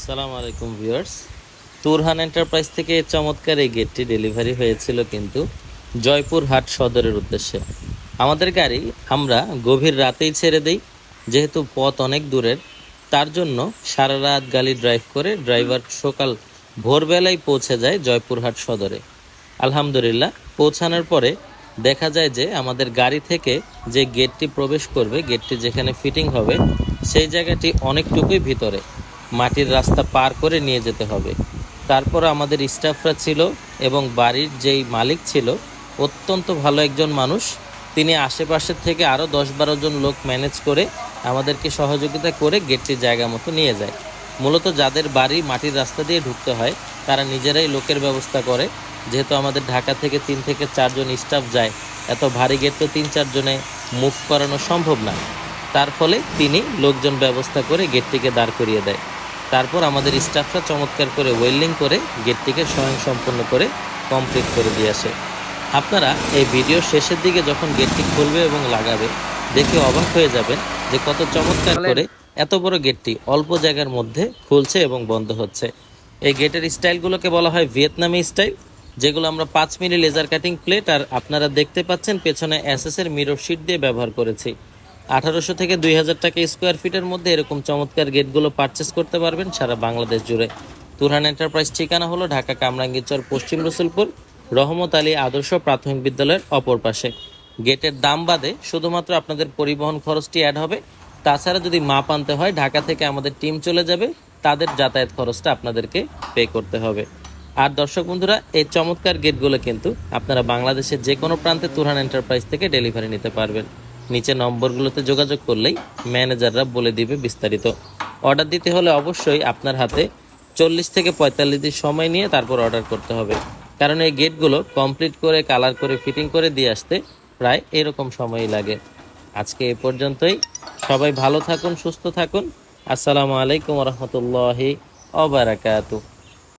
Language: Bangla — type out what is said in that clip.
আসসালামু আলাইকুম ভিউয়ার্স। তুরহান এন্টারপ্রাইজ থেকে এই চমৎকার এই গেটটি ডেলিভারি হয়েছিল কিন্তু জয়পুরহাট সদরের উদ্দেশ্যে। আমাদের গাড়ি আমরা গভীর রাতেই ছেড়ে দেই, যেহেতু পথ অনেক দূরের। তার জন্য সারা রাত গাড়ি ড্রাইভ করে ড্রাইভার সকাল ভোরবেলায় পৌঁছে যায় জয়পুরহাট সদরে। আলহামদুলিল্লাহ, পৌঁছানোর পরে দেখা যায় যে আমাদের গাড়ি থেকে যে গেটটি প্রবেশ করবে, গেটটি যেখানে ফিটিং হবে, সেই জায়গাটি অনেকটুকুই ভিতরে, মাটির রাস্তা পার করে নিয়ে যেতে হবে। তারপর আমাদের স্টাফরা ছিল এবং বাড়ির যেই মালিক ছিল অত্যন্ত ভালো একজন মানুষ। তিনি আশেপাশের থেকে আরও 10-12 জন লোক ম্যানেজ করে আমাদেরকে সহযোগিতা করে গেটটি জায়গা মতো নিয়ে যায়। মূলত যাদের বাড়ি মাটির রাস্তা দিয়ে ঢুকতে হয় তারা নিজেরাই লোকের ব্যবস্থা করে, যেহেতু আমাদের ঢাকা থেকে 3 থেকে 4 জন স্টাফ যায়। এত ভারী গেট তো 3-4 জনে মুভ করানো সম্ভব না। তার ফলে তিনি লোকজন ব্যবস্থা করে গেটটিকে দাঁড় করিয়ে দেয়। তারপর আমাদের স্টাফরা চমৎকার করে ওয়েল্ডিং করে গেটটিকে স্বয়ংসম্পূর্ণ করে কমপ্লিট করে দিয়ে আসে। আপনারা এই ভিডিওর শেষের দিকে যখন গেটটি খুলবে এবং লাগাবে, দেখে অবাক হয়ে যাবেন যে কত চমৎকার করে এত বড় গেটটি অল্প জায়গার মধ্যে খুলছে এবং বন্ধ হচ্ছে। এই গেটের স্টাইলগুলোকে বলা হয় ভিয়েতনামি স্টাইল, যেগুলো আমরা 5 মিলি লেজার কাটিং প্লেট আর আপনারা দেখতে পাচ্ছেন পেছনে এসএস এর মিরর শিট দিয়ে ব্যবহার করেছি। 1800 থেকে 2000 টাকা স্কোয়ার ফিটের মধ্যে এরকম চমৎকার গেটগুলো পারচেস করতে পারবেন সারা বাংলাদেশ জুড়ে। তুরহান এন্টারপ্রাইজ ঠিকানা হলো ঢাকা কামরাঙ্গীরচর, পশ্চিম রসুলপুর, রহমত আলী আদর্শ প্রাথমিক বিদ্যালয়ের অপর পাশে। গেটের দাম বাদে শুধুমাত্র আপনাদের পরিবহন খরচটি অ্যাড হবে। তাছাড়া যদি মাপ আনতে হয় ঢাকা থেকে আমাদের টিম চলে যাবে, তাদের যাতায়াত খরচটা আপনাদেরকে পে করতে হবে। আর দর্শক বন্ধুরা, এই চমৎকার গেটগুলো কিন্তু আপনারা বাংলাদেশের যে কোনো প্রান্তে তুরহান এন্টারপ্রাইজ থেকে ডেলিভারি নিতে পারবেন। নিচে নম্বরগুলোতে যোগাযোগ করলেই ম্যানেজাররা বলে দিবে বিস্তারিত। অর্ডার দিতে হলে অবশ্যই আপনার হাতে 40 থেকে 45 দিন সময় নিয়ে তারপর অর্ডার করতে হবে, কারণ এই গেটগুলো কমপ্লিট করে কালার করে ফিটিং করে দিয়ে আসতে প্রায় এরকম সময়ই লাগে। আজকে এ পর্যন্তই। সবাই ভালো থাকুন, সুস্থ থাকুন। আসসালামু আলাইকুম রহমতুল্লাহি ওয়া বারাকাতুহু।